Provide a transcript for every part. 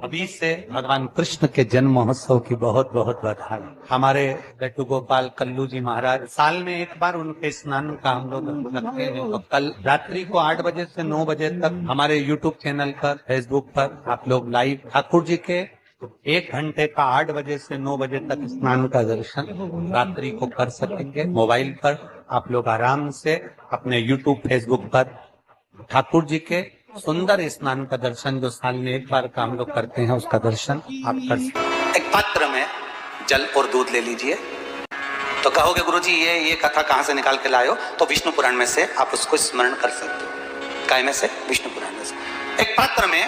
अभी से भगवान कृष्ण के जन्म महोत्सव की बहुत बहुत बधाई। हमारे लड्डू गोपाल कल्लू जी महाराज साल में एक बार उनके स्नान का हम लोग रखते हैं। तो कल रात्रि को 8 बजे से 9 बजे तक हमारे YouTube चैनल पर, फेसबुक पर आप लोग लाइव ठाकुर जी के 1 घंटे का 8 बजे से 9 बजे तक स्नान का दर्शन रात्रि को कर सकेंगे। मोबाइल पर आप लोग आराम से अपने YouTube, फेसबुक पर ठाकुर जी के सुंदर स्नान का दर्शन, जो साल में एक बार का हम लोग करते हैं, उसका दर्शन आप कर सकते। एक पात्र में जल और दूध ले लीजिए। तो कहोगे गुरुजी ये कथा कहां से निकाल के लाए हो? तो विष्णु पुराण में से आप उसको स्मरण कर सकते हो। काय में से? विष्णु पुराण में से। एक पात्र में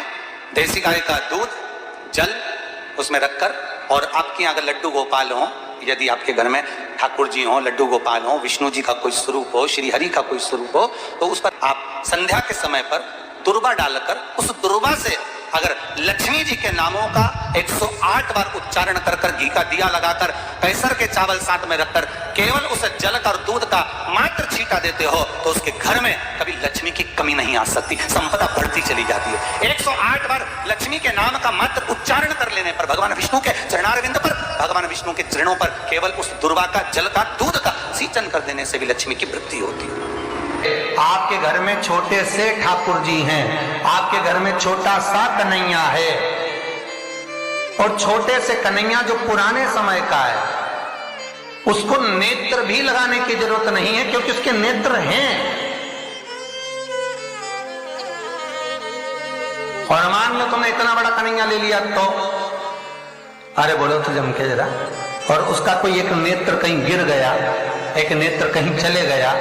देसी गाय का दूध, जल उसमें रखकर, और आपके अगर लड्डू गोपाल हो, यदि आपके घर में ठाकुर जी हो, लड्डू गोपाल हो, विष्णु जी का कोई स्वरूप हो, श्री हरि का कोई स्वरूप हो, तो उस पर आप संध्या के समय पर दुर्वा डालकर उस दुर्वा से अगर लक्ष्मी जी के नामों का 108 बार उच्चारण कर कर, घी का दिया लगाकर, कैसर के चावल साथ में रखकर केवल उस जल का और दूध का मात्र छींटा देते हो, तो उसके घर में कभी लक्ष्मी की कमी नहीं आ सकती, संपदा बढ़ती चली जाती है। 108 बार लक्ष्मी के नाम का मात्र उच्चारण कर लेने पर, भगवान विष्णु के चरणारविंद पर, भगवान विष्णु के चरणों पर केवल उस दुर्वा का, जल का, दूध का सिंचन कर देने से भी लक्ष्मी की वृद्धि होती है। आपके घर में छोटे से ठाकुर जी हैं, आपके घर में छोटा सा कन्हैया है, और छोटे से कन्हैया जो पुराने समय का है, उसको नेत्र भी लगाने की जरूरत नहीं है, क्योंकि उसके नेत्र हैं। और मान लो तुमने इतना बड़ा कन्हैया ले लिया, तो अरे बोलो तो जम के जरा, और उसका कोई एक नेत्र कहीं गिर गया, एक नेत्र कहीं चले गया,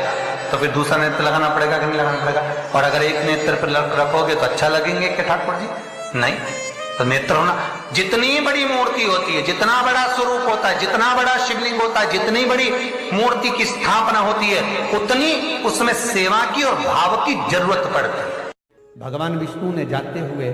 तो फिर दूसरा नेत्र लगाना पड़ेगा कि नहीं लगाना पड़ेगा? और अगर एक नेत्र पर रखोगे तो अच्छा लगेंगे कि ठाकुर जी? नहीं। तो नेत्र होना, जितनी बड़ी मूर्ति होती है, जितना बड़ा स्वरूप होता है, जितना बड़ा शिवलिंग होता है, जितनी बड़ी मूर्ति की स्थापना होती है, उतनी उसमें सेवा की और भाव की जरूरत पड़ती है। भगवान विष्णु ने जाते हुए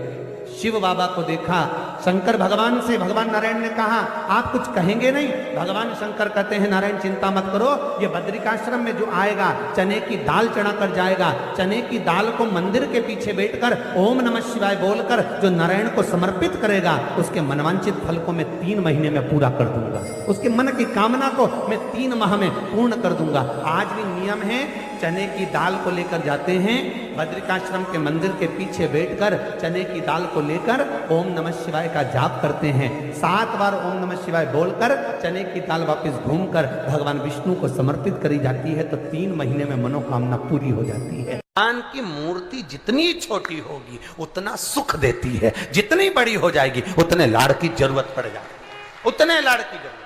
शिव बाबा को देखा। शंकर भगवान से, भगवान नारायण ने कहा आप कुछ कहेंगे नहीं? भगवान शंकर कहते हैं नारायण चिंता मत करो, ये बद्रिकाश्रम में जो आएगा चने की दाल चढ़ा कर जाएगा, चने की दाल को मंदिर के पीछे बैठकर ओम नमः शिवाय बोलकर जो नारायण को समर्पित करेगा, उसके मनवांचित फल को मैं 3 महीने में पूरा कर दूंगा, उसके मन की कामना को मैं 3 माह में पूर्ण कर दूंगा। आज भी नियम है, चने की दाल को लेकर जाते हैं, बद्रिकाश्रम के मंदिर के पीछे बैठकर चने की दाल को लेकर ओम नमः शिवाय का जाप करते हैं। 7 बार ओम नमः शिवाय बोलकर चने की दाल वापस घूमकर भगवान विष्णु को समर्पित करी जाती है, तो 3 महीने में मनोकामना पूरी हो जाती है। भगवान की मूर्ति जितनी छोटी होगी उतना सुख देती है, जितनी बड़ी हो जाएगी उतने लाड़ की जरूरत पड़ जाएगी, उतने लाड़ की जरूरत।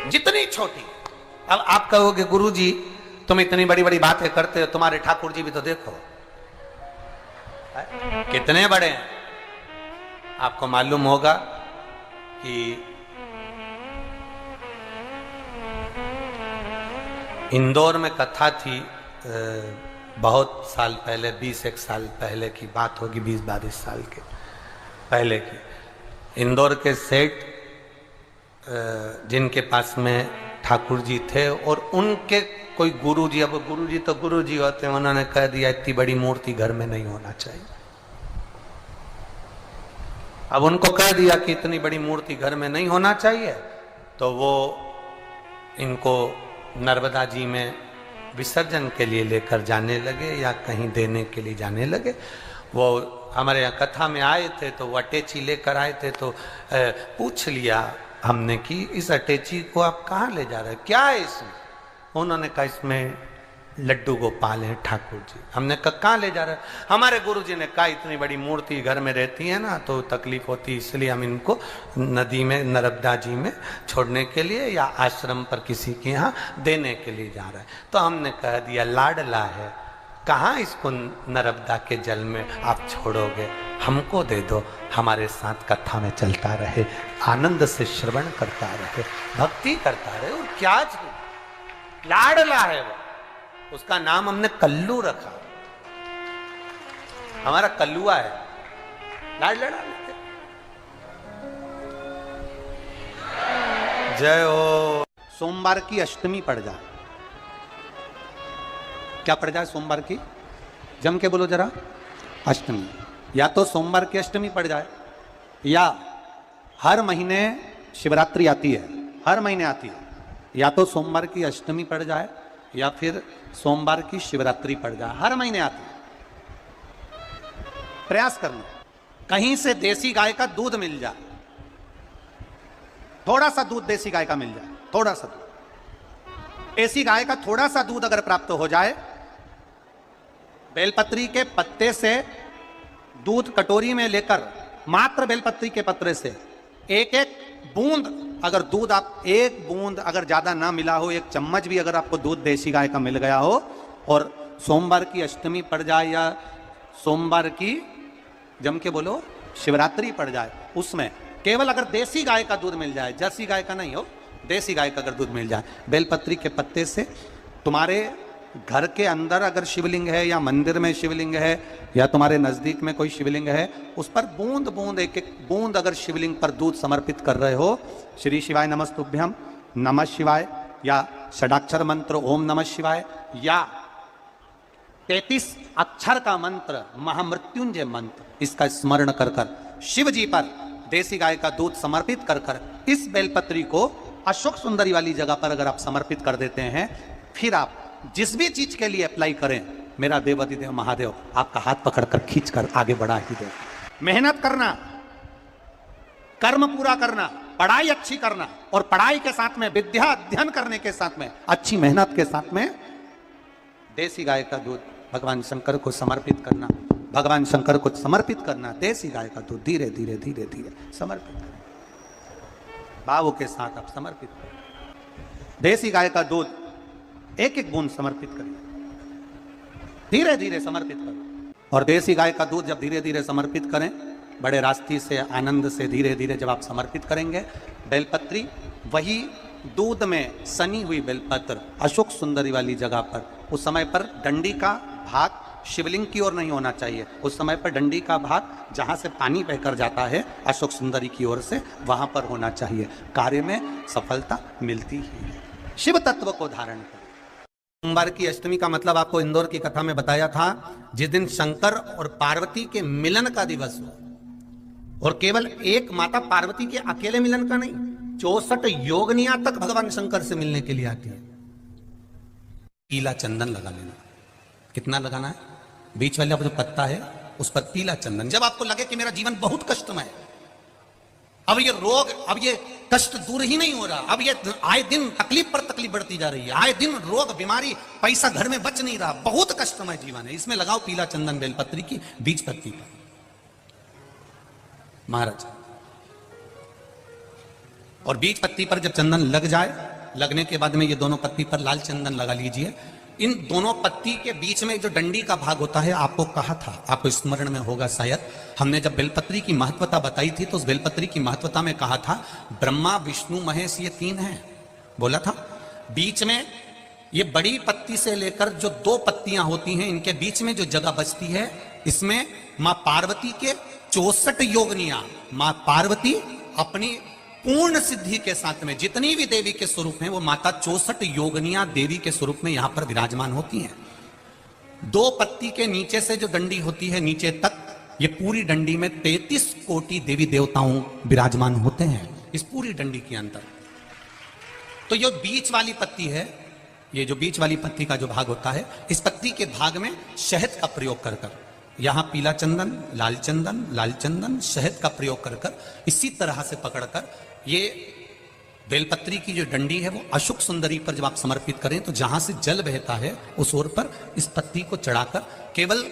जितनी छोटी। अब आप कहोगे गुरुजी तुम इतनी बड़ी बड़ी बातें करते हो, तुम्हारे ठाकुर जी भी तो देखो कितने बड़े हैं। आपको मालूम होगा कि इंदौर में कथा थी, बहुत साल पहले, 20-1 साल पहले की बात होगी, 20-22 साल के पहले की। इंदौर के सेठ जिनके पास में ठाकुर जी थे, और उनके कोई गुरुजी, अब गुरुजी तो गुरुजी होते हैं, उन्होंने कह दिया इतनी बड़ी मूर्ति घर में नहीं होना चाहिए। अब उनको कह दिया कि इतनी बड़ी मूर्ति घर में नहीं होना चाहिए, तो वो इनको नर्मदा जी में विसर्जन के लिए लेकर जाने लगे या कहीं देने के लिए जाने लगे। वो हमारे यहाँ कथा में आए थे, तो वो अटैची लेकर आए थे, तो पूछ लिया हमने कि इस अटैची को आप कहाँ ले जा रहे हैं, क्या है इसमें? उन्होंने कहा इसमें लड्डू गोपाल हैं ठाकुर जी। हमने कहा कहाँ ले जा रहे हैं? हमारे गुरुजी ने कहा इतनी बड़ी मूर्ति घर में रहती है ना, तो तकलीफ होती है, इसलिए हम इनको नदी में, नर्मदा जी में छोड़ने के लिए या आश्रम पर किसी के यहाँ देने के लिए जा रहे हैं। तो हमने कह दिया लाडला है, कहाँ इसको नर्मदा के जल में आप छोड़ोगे, हमको दे दो, हमारे साथ कथा में चलता रहे, आनंद से श्रवण करता रहे, भक्ति करता रहे। और क्या लाडला है वो, उसका नाम हमने कल्लू रखा, हमारा कल्लुआ है, लाडला। जय हो। सोमवार की अष्टमी पड़ जाए क्या पड़ जाए सोमवार की? जम के बोलो जरा, अष्टमी। या तो सोमवार की अष्टमी पड़ जाए, या हर महीने शिवरात्रि आती है, हर महीने आती है, या तो सोमवार की अष्टमी पड़ जाए या फिर सोमवार की शिवरात्रि पड़ जाए, हर महीने आती है। प्रयास करना कहीं से देसी गाय का दूध मिल जाए, थोड़ा सा दूध देसी गाय का मिल जाए, थोड़ा सा दूध देसी गाय का, थोड़ा सा दूध अगर प्राप्त हो जाए, बेलपत्री के पत्ते से दूध कटोरी में लेकर, मात्र बेलपत्री के पत्ते से एक एक बूंद अगर दूध, आप एक बूंद अगर ज्यादा ना मिला हो, एक चम्मच भी अगर आपको दूध देसी गाय का मिल गया हो, और सोमवार की अष्टमी पड़ जाए या सोमवार की, जम के बोलो, शिवरात्रि पड़ जाए, उसमें केवल अगर देसी गाय का दूध मिल जाए, जर्सी गाय का नहीं हो, देसी गाय का अगर दूध मिल जाए, बेलपत्री के पत्ते से, तुम्हारे घर के अंदर अगर शिवलिंग है या मंदिर में शिवलिंग है या तुम्हारे नजदीक में कोई शिवलिंग है, उस पर बूंद बूंद, एक एक बूंद अगर शिवलिंग पर दूध समर्पित कर रहे हो, श्री शिवाय नमस्तुभ्यम, नमः शिवाय, या षडाक्षर मंत्र ओम नमः शिवाय, या 33 अक्षर का मंत्र महामृत्युंजय मंत्र, इसका स्मरण कर कर शिव जी पर देसी गाय का दूध समर्पित कर कर इस बेलपत्री को अशोक सुंदरी वाली जगह पर अगर आप समर्पित कर देते हैं, फिर आप जिस भी चीज के लिए अप्लाई करें, मेरा देवाधिदेव महादेव आपका हाथ पकड़कर खींचकर आगे बढ़ा ही दे। मेहनत करना, कर्म पूरा करना, पढ़ाई अच्छी करना, और पढ़ाई के साथ में विद्या अध्ययन करने के साथ में अच्छी मेहनत के साथ में देसी गाय का दूध भगवान शंकर को समर्पित करना, भगवान शंकर को समर्पित करना, देसी गाय का दूध धीरे धीरे धीरे धीरे समर्पित करना, भावों के साथ आप समर्पित करें। देसी गाय का दूध एक एक बूंद समर्पित करें, धीरे धीरे समर्पित करें। और देसी गाय का दूध जब धीरे धीरे समर्पित करें, बड़े रास्ते से, आनंद से धीरे धीरे जब आप समर्पित करेंगे, बेलपत्री वही दूध में सनी हुई बेलपत्र अशोक सुंदरी वाली जगह पर, उस समय पर डंडी का भाग शिवलिंग की ओर नहीं होना चाहिए, उस समय पर डंडी का भाग जहां से पानी बहकर जाता है अशोक सुंदरी की ओर से, वहां पर होना चाहिए। कार्य में सफलता मिलती है। शिव तत्व को धारण कर। सोमवार की अष्टमी का मतलब आपको इंदौर की कथा में बताया था, जिस दिन शंकर और पार्वती के मिलन का दिवस हो, और केवल एक माता पार्वती के अकेले मिलन का नहीं, 64 योगनियां तक भगवान शंकर से मिलने के लिए आती है। पीला चंदन लगा लेना। कितना लगाना है? बीच वाला जो पत्ता है उस पर पीला चंदन। जब आपको लगे कि मेरा जीवन बहुत कष्टमय है, अब ये रोग, अब ये कष्ट दूर ही नहीं हो रहा, अब ये आए दिन तकलीफ पर तकलीफ बढ़ती जा रही है, आए दिन रोग, बीमारी, पैसा घर में बच नहीं रहा, बहुत कष्टमय जीवन है, इसमें लगाओ पीला चंदन बेलपत्री की बीज पत्ती पर। महाराज, और बीज पत्ती पर जब चंदन लग जाए, लगने के बाद में ये दोनों पत्ती पर लाल चंदन लगा लीजिए। इन दोनों पत्ती के बीच में जो डंडी का भाग होता है, आपको कहा था, आपको स्मरण में होगा शायद, हमने जब बेलपत्री की महत्वता बताई थी तो उस बेलपत्री की महत्वता में कहा था ब्रह्मा विष्णु महेश ये 3 हैं, बोला था। बीच में ये बड़ी पत्ती से लेकर जो 2 पत्तियां होती हैं, इनके बीच में जो जगह बचती है, इसमें मां पार्वती के 64 योगनियां, मां पार्वती अपनी पूर्ण सिद्धि के साथ में जितनी भी देवी के स्वरूप हैं, वो माता 64 योगनियां देवी के स्वरूप में यहां पर विराजमान होती हैं। 2 पत्ती के नीचे से जो डंडी होती है नीचे तक, ये पूरी डंडी में 33 कोटि देवी देवताओं विराजमान होते हैं इस पूरी डंडी के अंदर। तो ये बीच वाली पत्ती है, ये जो बीच वाली पत्ती का जो भाग होता है, इस पत्ती के भाग में शहद का प्रयोग कर कर, यहां पीला चंदन, लाल चंदन, शहद का प्रयोग कर कर, इसी तरह से पकड़कर ये बेलपत्री की जो डंडी है वो अशोक सुंदरी पर जब आप समर्पित करें, तो जहां से जल बहता है उस ओर पर इस पत्ती को चढ़ाकर केवल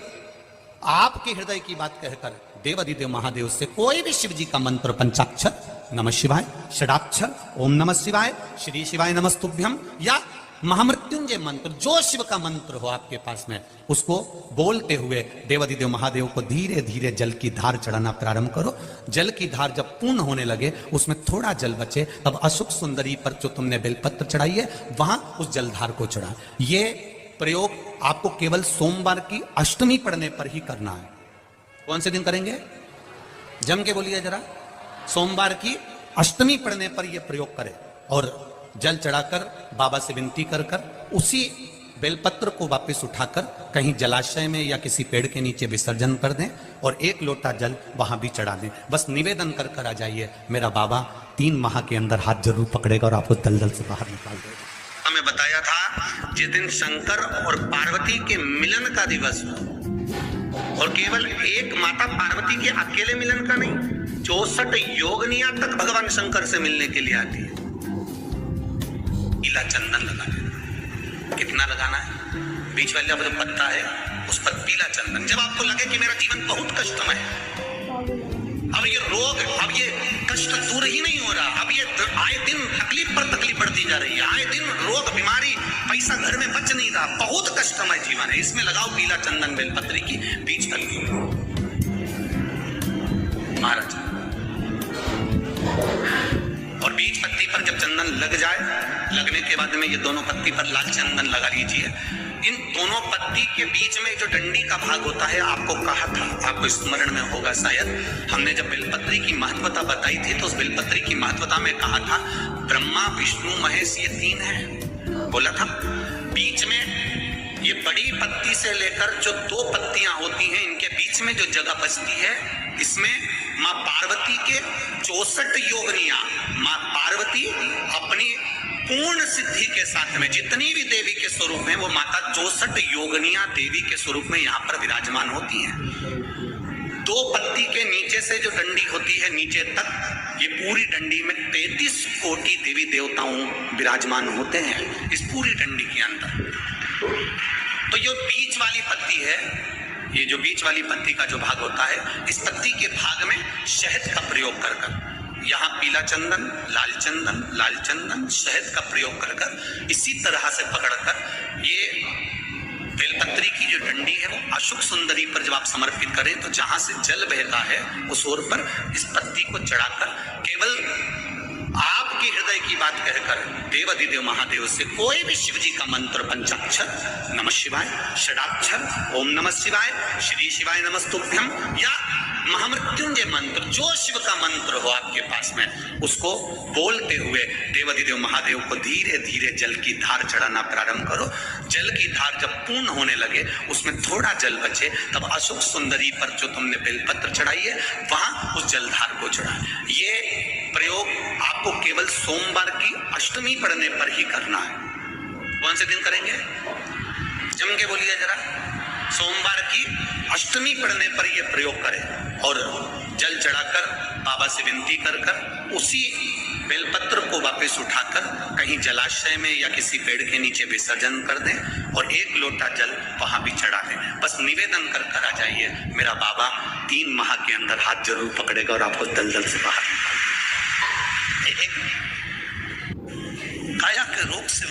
आपके हृदय की बात कहकर देवाधिदेव महादेव से कोई भी शिव जी का मंत्र, पंचाक्षर नमः शिवाय, षडाक्षर ओम नमः शिवाय, श्री शिवाय नमस्तुभ्यम, या महामृत्युंजय मंत्र, जो शिव का मंत्र हो आपके पास में, उसको बोलते हुए देवाधिदेव महादेव को धीरे धीरे जल की धार चढ़ाना प्रारंभ करो। जल की धार जब पूर्ण होने लगे, उसमें थोड़ा जल बचे, तब अशोक सुंदरी पर जो तुमने बेलपत्र चढ़ाई है वहां उस जलधार को चढ़ा। ये प्रयोग आपको केवल सोमवार की अष्टमी पढ़ने पर ही करना है। कौन से दिन करेंगे? जम के बोलिए जरा। सोमवार की अष्टमी पढ़ने पर यह प्रयोग करें, और जल चढ़ाकर बाबा से विनती कर कर उसी बेलपत्र को वापस उठाकर कहीं जलाशय में या किसी पेड़ के नीचे विसर्जन कर दें और 1 लोटा जल वहां भी चढ़ा दें। बस निवेदन कर कर आ जाइए, मेरा बाबा 3 माह के अंदर हाथ जरूर पकड़ेगा और आपको दलदल से बाहर निकाल देगा। हमें बताया था जिस दिन शंकर और पार्वती के मिलन का दिवस हो, और केवल एक माता पार्वती के अकेले मिलन का नहीं, 64 योगनियां तक भगवान शंकर से मिलने के लिए आती है। पीला चंदन लगाना, कितना लगाना है? बीच वाला जो पत्ता है उस पर पीला चंदन। जब आपको लगे कि मेरा जीवन बहुत कष्टमय है, अब ये रोग, अब ये कष्ट दूर ही नहीं हो रहा, अब ये आए दिन तकलीफ पर तकलीफ बढ़ती जा रही है, आए दिन रोग बीमारी, पैसा घर में बच नहीं रहा, बहुत कष्टमय जीवन है, इसमें लगाओ पीला चंदन बेलपत्री की बीज तली महाराज। और बीज पत्ती पर जब चंदन लग जाए, लगने के बाद में ये दोनों पत्ती पर लाल चंदन लगा लीजिए। इन दोनों पत्ती के बीच में जो डंडी का भाग होता है, आपको कहा था, आपको स्मरण में होगा शायद, हमने जब बेलपत्री की महत्वता बताई थी तो उस बेलपत्री की महत्वता में कहा था ब्रह्मा विष्णु महेश ये 3 हैं, बोला था। बीच में ये बड़ी पत्ती से लेकर जो 2 पत्तियां होती हैं, इनके बीच में जो जगह बचती है, इसमें माँ पार्वती के 64 योगनियां, माँ पार्वती अपनी पूर्ण सिद्धि के साथ में जितनी भी देवी के स्वरूप में, वो माता 64 योगनियां देवी के स्वरूप में यहाँ पर विराजमान होती हैं। 2 पत्ती के नीचे से जो डंडी होती है नीचे तक, ये पूरी डंडी में 33 कोटि देवी देवताओं विराजमान होते हैं इस पूरी डंडी के अंदर। तो ये बीच वाली पत्ती है, ये जो बीच वाली पत्ती का जो भाग होता है, इस पत्ती के भाग में शहद का प्रयोग कर कर, यहाँ पीला चंदन, लाल चंदन, शहद का प्रयोग कर कर, इसी तरह से पकड़कर ये बेलपत्री की जो डंडी है वो अशुक सुंदरी पर जब आप समर्पित करें तो जहां से जल बहता है उस ओर पर इस पत्ती को चढ़ाकर केवल आपके हृदय की बात कहकर देवाधिदेव महादेव से कोई भी शिव जी का मंत्र, पंचाक्षर, नमः शिवाय, षडाक्षर, ओम नमः शिवाय, श्री शिवाय नमस्तुभ्यम, या महामृत्युंजय मंत्र, जो शिव का मंत्र हो आपके पास में, उसको बोलते हुए देवाधिदेव महादेव को धीरे धीरे जल की धार चढ़ाना प्रारंभ करो। जल की धार जब पूर्ण होने लगे, उसमें थोड़ा जल बचे, तब अशोक सुंदरी पर जो तुमने बेलपत्र चढ़ाई है वहां उस जलधार को चढ़ा। ये प्रयोग आपको केवल सोमवार की अष्टमी पढ़ने पर ही करना है। कौन से दिन करेंगे? जम के बोलिए जरा। सोमवार की अष्टमी पढ़ने पर यह प्रयोग करें और जल चढ़ाकर बाबा से विनती कर कर उसी बेलपत्र को वापस उठाकर कहीं जलाशय में या किसी पेड़ के नीचे विसर्जन कर दें और 1 लोटा जल वहां भी चढ़ा दें। बस निवेदन कर कर आ जाइए, मेरा बाबा 3 माह के अंदर हाथ जरूर पकड़ेगा और आपको दलदल से बाहर निकालेगा। काया के रोग से